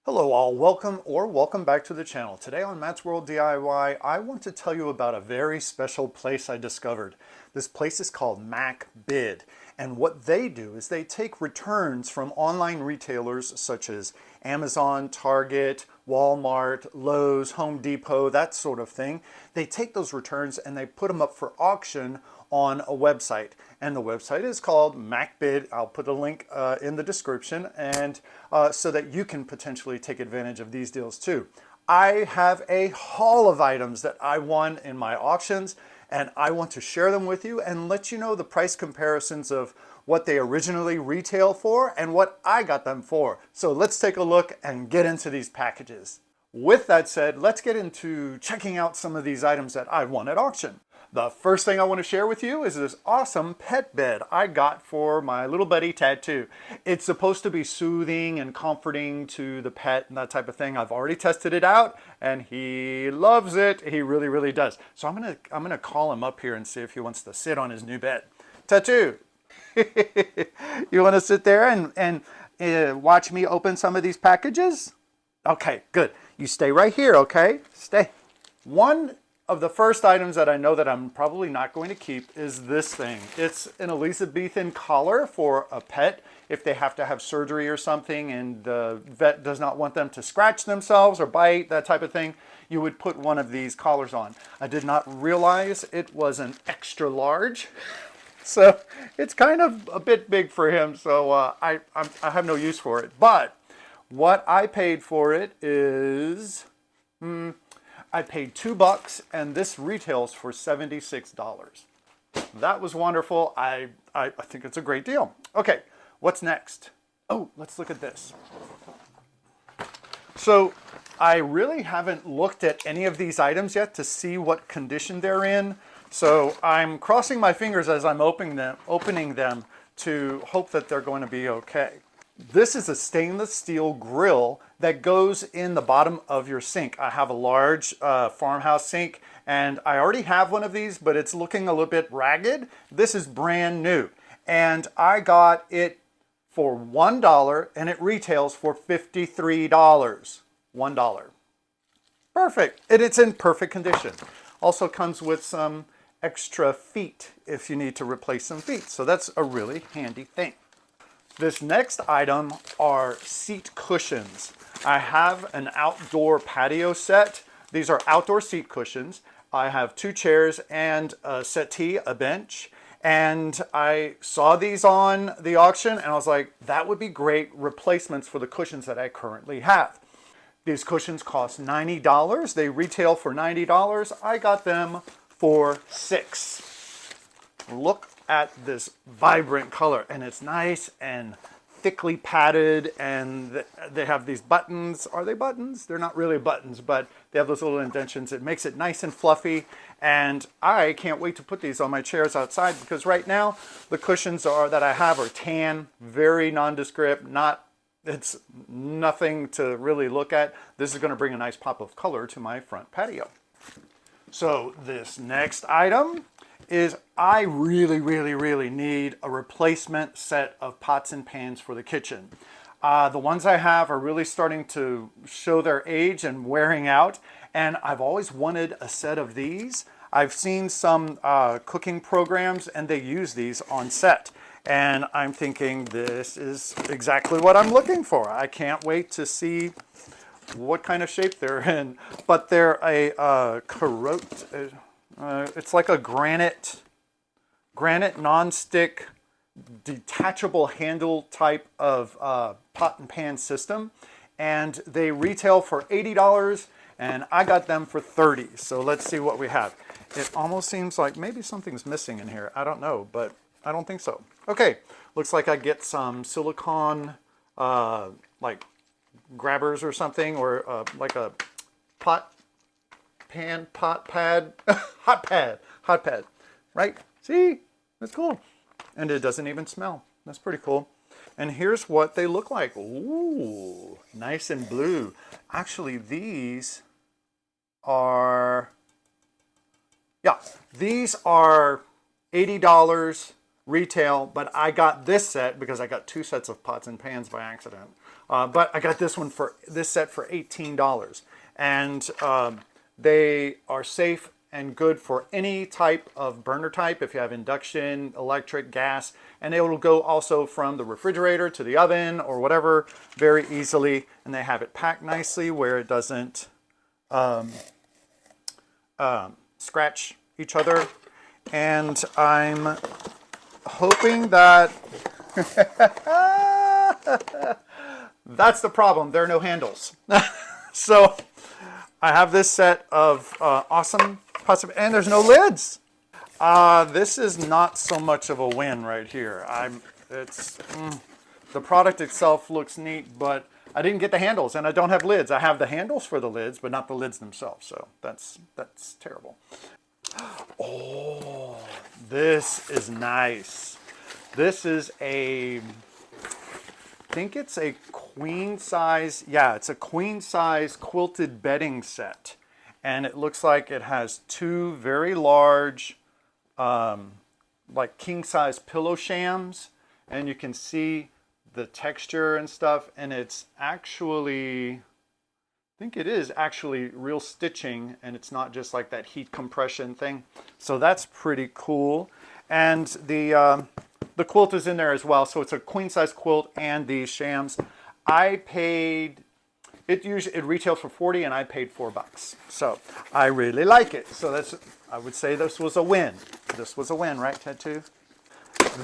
Hello all, welcome back to the channel. Today on Matt's World DIY, I want to tell you about a very special place I discovered. This place is called MacBid, and what they do is they take returns from online retailers such as Amazon, Target, Walmart, Lowe's, Home Depot, that sort of thing. They take those returns and they put them up for auction on a website, and the website is called MacBid. I'll put a link in the description, and so that you can potentially take advantage of these deals too. I have a haul of items that I won in my auctions, and I want to share them with you and let you know the price comparisons of what they originally retail for and what I got them for. So let's take a look and get into these packages. With that said, let's get into checking out some of these items that I won at auction. The first thing I want to share with you is this awesome pet bed I got for my little buddy Tattoo. It's supposed to be soothing and comforting to the pet and that type of thing. I've already tested it out and he loves it. He really, really does. So I'm gonna call him up here and see if he wants to sit on his new bed. Tattoo, you want to sit there and watch me open some of these packages? Okay, good. You stay right here, okay? Stay. One of the first items that I know that I'm probably not going to keep is this thing. It's an Elizabethan collar for a pet if they have to have surgery or something and the vet does not want them to scratch themselves or bite, that type of thing. You would put one of these collars on. I did not realize it was an extra large. So it's kind of a bit big for him, so I have no use for it. But what I paid for it is, I paid $2 and this retails for $76. That was wonderful. I think it's a great deal. Okay, what's next? Oh, let's look at this. So I really haven't looked at any of these items yet to see what condition they're in. So I'm crossing my fingers as I'm opening them to hope that they're going to be okay. This is a stainless steel grill that goes in the bottom of your sink. I have a large farmhouse sink and I already have one of these, but it's looking a little bit ragged. This is brand new and I got it for $1 and it retails for $53. $1. Perfect. And it's in perfect condition. Also comes with some extra feet if you need to replace some feet. So that's a really handy thing. This next item are seat cushions. I have an outdoor patio set. These are outdoor seat cushions. I have 2 chairs and a settee, a bench. And I saw these on the auction and I was like, that would be great replacements for the cushions that I currently have. These cushions cost $90. They retail for $90. I got them for $6. Look at this vibrant color, and it's nice and thickly padded, and they have these buttons. Are they buttons? They're not really buttons, but they have those little indentions. It makes it nice and fluffy, and I can't wait to put these on my chairs outside because right now the cushions that I have are tan, very nondescript, it's nothing to really look at. This is going to bring a nice pop of color to my front patio. So this next item is I really need a replacement set of pots and pans for the kitchen. The ones I have are really starting to show their age and wearing out, and I've always wanted a set of these. I've seen some cooking programs and they use these on set, and I'm thinking this is exactly what I'm looking for. I can't wait to see what kind of shape they're in, but they're a it's like a granite non-stick detachable handle type of pot and pan system, and they retail for $80 and I got them for $30. So let's see what we have. It almost seems like maybe something's missing in here. I don't know, but I don't think so. Okay, looks like I get some silicone like grabbers or something, or like a pot pad, hot pad, right? See, that's cool. And it doesn't even smell. That's pretty cool. And here's what they look like. Ooh, nice and blue. Actually, these are $80 retail, but I got this set because I got 2 sets of pots and pans by accident But I got this set for $18. And they are safe and good for any type of burner type. If you have induction, electric, gas, and it will go also from the refrigerator to the oven or whatever very easily. And they have it packed nicely where it doesn't scratch each other. And I'm hoping that that's the problem. There are no handles. So I have this set of awesome possible, and there's no lids. This is not so much of a win right here. The product itself looks neat, but I didn't get the handles, and I don't have lids. I have the handles for the lids, but not the lids themselves. So that's terrible. Oh, this is nice. This is I think it's a queen size. Yeah, it's a queen size quilted bedding set. And it looks like it has two very large, like king size pillow shams. And you can see the texture and stuff. And it's actually, I think it is actually real stitching. And it's not just like that heat compression thing. So that's pretty cool. And the quilt is in there as well. So it's a queen size quilt and these shams. I paid, it retails for $40 and I paid $4. So I really like it. So I would say this was a win. This was a win, right, Tattoo?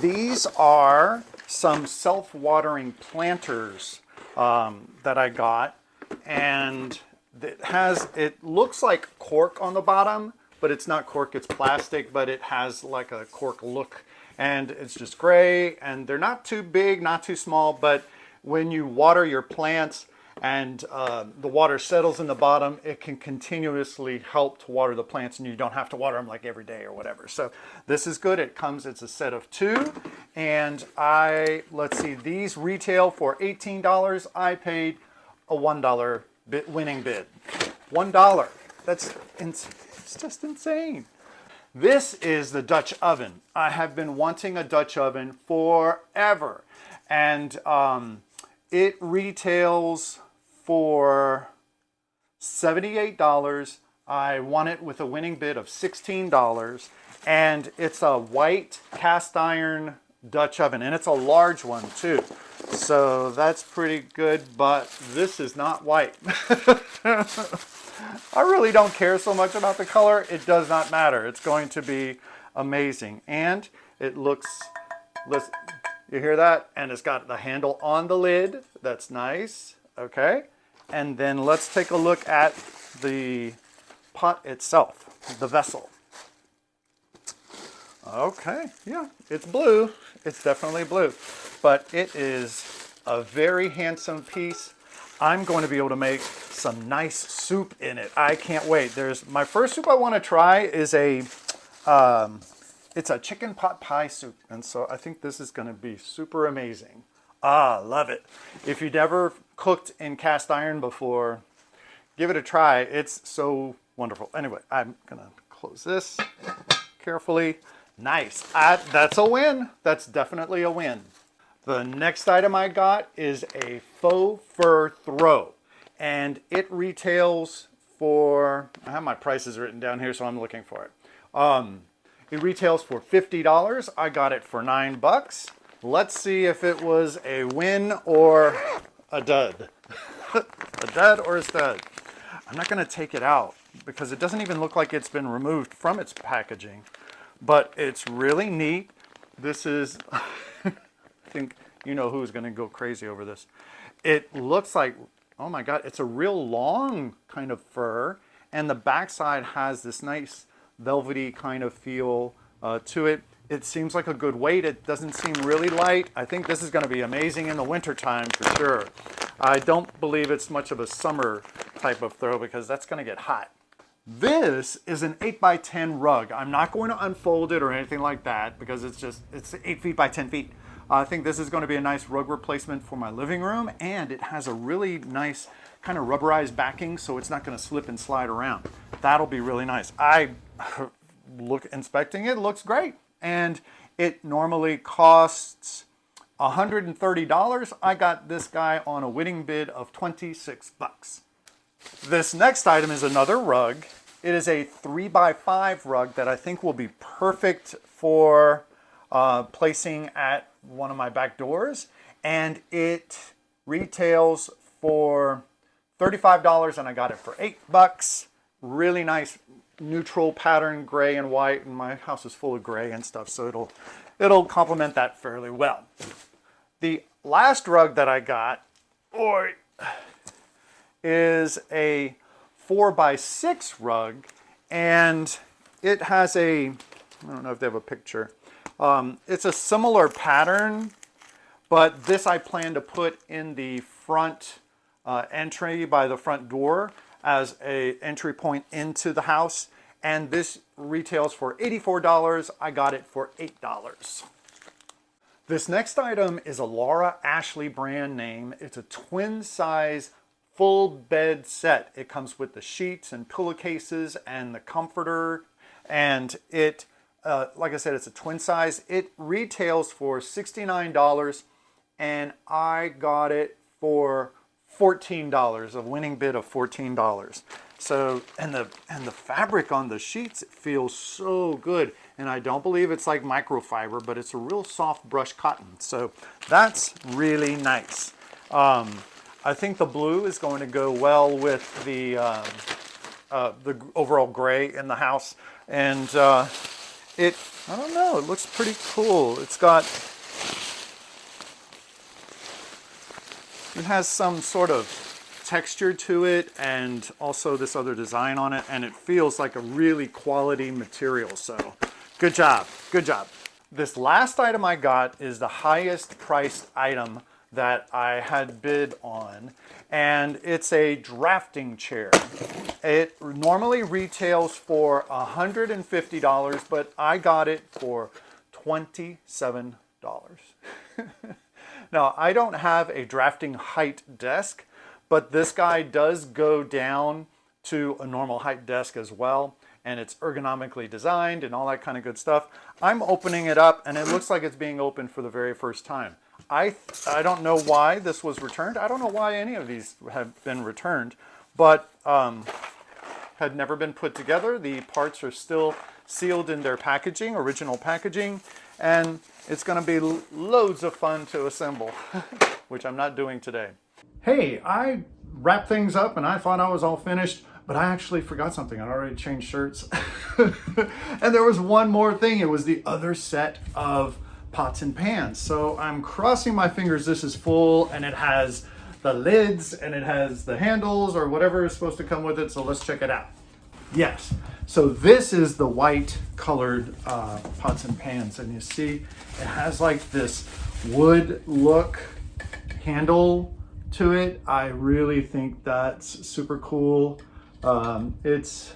These are some self-watering planters that I got. And it looks like cork on the bottom, but it's not cork, it's plastic, but it has like a cork look. And it's just gray, and they're not too big, not too small, but when you water your plants and the water settles in the bottom, it can continuously help to water the plants, and you don't have to water them like every day or whatever. So this is good. It's a set of 2, and let's see, these retail for $18. I paid a $1 winning bid. $1. It's just insane. This is the Dutch oven. I have been wanting a Dutch oven forever. And it retails for $78. I won it with a winning bid of $16. And it's a white cast iron Dutch oven. And it's a large one too. So that's pretty good, but this is not white. I really don't care so much about the color. It does not matter. It's going to be amazing. And it looks, you hear that? And it's got the handle on the lid. That's nice. Okay. And then let's take a look at the pot itself, the vessel. Okay. Yeah, it's blue. It's definitely blue. But it is a very handsome piece. I'm going to be able to make some nice soup in it. I can't wait. My first soup I want to try is it's a chicken pot pie soup. And so I think this is going to be super amazing. Love it. If you've never cooked in cast iron before, give it a try. It's so wonderful. Anyway, I'm going to close this carefully. Nice. That's a win. That's definitely a win. The next item I got is a faux fur throw, and it retails for, I have my prices written down here, so I'm looking for it. It retails for $50. I got it for $9. Let's see if it was a win or a dud. A dud or a stud. I'm not going to take it out because it doesn't even look like it's been removed from its packaging, but it's really neat. This is... I think you know who's going to go crazy over this. It looks like, oh my God, it's a real long kind of fur, and the backside has this nice velvety kind of feel to it. It seems like a good weight. It doesn't seem really light. I think this is going to be amazing in the wintertime for sure. I don't believe it's much of a summer type of throw because that's going to get hot. This is an 8x10 rug. I'm not going to unfold it or anything like that because it's 8 feet by 10 feet. I think this is going to be a nice rug replacement for my living room, and it has a really nice kind of rubberized backing so it's not going to slip and slide around. That'll be really nice. Inspecting it, looks great. And it normally costs $130. I got this guy on a winning bid of 26 bucks. This next item is another rug. It is a 3x5 rug that I think will be perfect for placing at one of my back doors. And it retails for $35 and I got it for 8 bucks. Really nice neutral pattern, gray and white, and my house is full of gray and stuff, so it'll complement that fairly well. The last rug that I got is a 4x6 rug, and it has a, I don't know if they have a picture. It's a similar pattern, but this I plan to put in the front entry by the front door as a entry point into the house, and this retails for $84. I got it for $8. This next item is a Laura Ashley brand name. It's a twin size full bed set. It comes with the sheets and pillowcases and the comforter, and it like I said, it's a twin size. It retails for $69 and I got it for $14, a winning bid of $14. So, and the fabric on the sheets, it feels so good. And I don't believe it's like microfiber, but it's a real soft brush cotton. So that's really nice. I think the blue is going to go well with the overall gray in the house. And I don't know, it looks pretty cool. It has some sort of texture to it and also this other design on it, and it feels like a really quality material. So good job, good job. This last item I got is the highest priced item that I had bid on, and it's a drafting chair. It normally retails for $150, but I got it for $27. Now, I don't have a drafting height desk, but this guy does go down to a normal height desk as well, and it's ergonomically designed and all that kind of good stuff. I'm opening it up, and it looks like it's being opened for the very first time. I don't know why this was returned. I don't know why any of these have been returned, but had never been put together. The parts are still sealed in their packaging, original packaging, and it's going to be loads of fun to assemble, which I'm not doing today. Hey, I wrapped things up and I thought I was all finished, but I actually forgot something. I already changed shirts. And there was one more thing. It was the other set of pots and pans. So I'm crossing my fingers this is full, and it has the lids and it has the handles or whatever is supposed to come with it. So let's check it out. Yes, so this is the white colored pots and pans, and you see it has like this wood look handle to it. I really think that's super cool. It's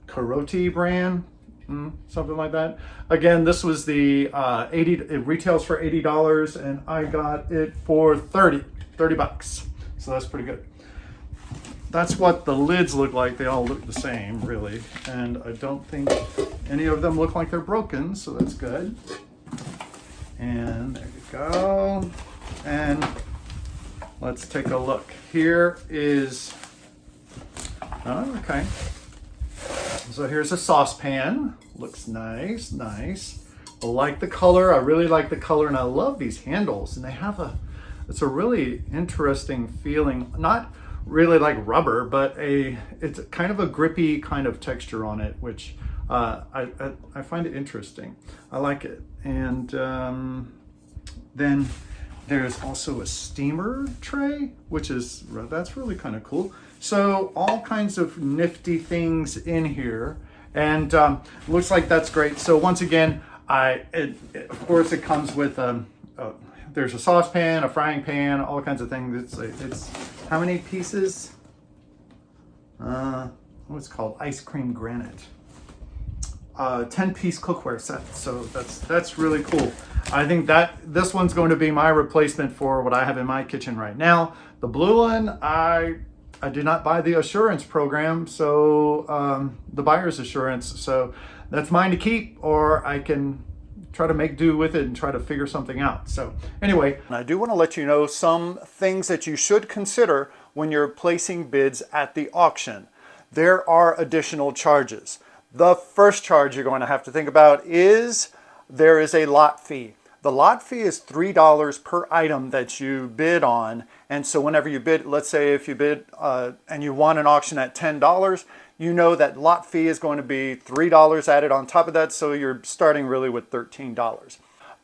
Karoti brand, something like that. Again, this was the it retails for $80 and I got it for 30 bucks. So that's pretty good. That's what the lids look like. They all look the same, really. And I don't think any of them look like they're broken, so that's good. And there you go. And let's take a look. Here is, oh, okay. So here's a saucepan. Looks nice, nice. I like the color. I really like the color, and I love these handles. And they have it's a really interesting feeling. Not really like rubber, but it's kind of a grippy kind of texture on it, which I find it interesting. I like it. And then there's also a steamer tray, that's really kind of cool. So all kinds of nifty things in here, and looks like that's great. So once again, of course it comes with there's a saucepan, a frying pan, all kinds of things. It's how many pieces? What's it called? Ice cream granite. 10-piece cookware set. So that's really cool. I think that this one's going to be my replacement for what I have in my kitchen right now. The blue one, I did not buy the assurance program, so the buyer's assurance. So that's mine to keep, or I can try to make do with it and try to figure something out. So anyway, I do want to let you know some things that you should consider when you're placing bids at the auction. There are additional charges. The first charge you're going to have to think about is there is a lot fee. The lot fee is $3 per item that you bid on. And so whenever you bid, let's say if you bid and you won an auction at $10, you know that lot fee is going to be $3 added on top of that. So you're starting really with $13.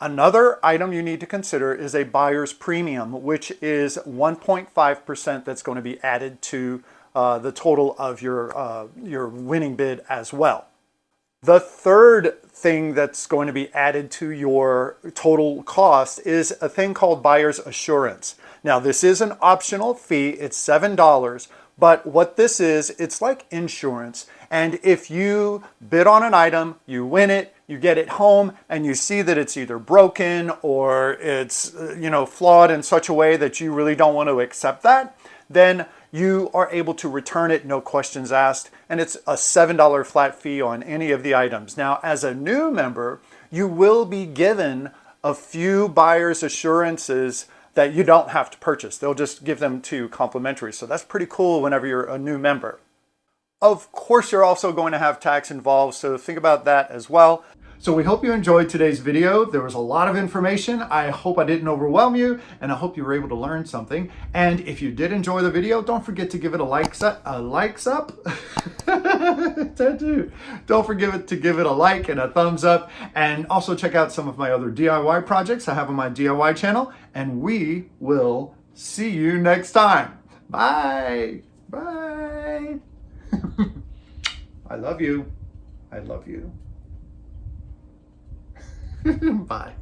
Another item you need to consider is a buyer's premium, which is 1.5% that's going to be added to the total of your winning bid as well. The third thing that's going to be added to your total cost is a thing called buyer's assurance. Now, this is an optional fee. It's $7. But what this is, it's like insurance. And if you bid on an item, you win it, you get it home, and you see that it's either broken or it's flawed in such a way that you really don't want to accept that, then you are able to return it, no questions asked, and it's a $7 flat fee on any of the items. Now, as a new member, you will be given a few buyer's assurances that you don't have to purchase. They'll just give them to you complimentary. So that's pretty cool whenever you're a new member. Of course, you're also going to have tax involved, so think about that as well. So we hope you enjoyed today's video. There was a lot of information. I hope I didn't overwhelm you, and I hope you were able to learn something. And if you did enjoy the video, don't forget to give it a likes up. Don't forget to give it a like and a thumbs up. And also check out some of my other DIY projects I have on my DIY channel. And we will see you next time. Bye. Bye. I love you. I love you. Bye.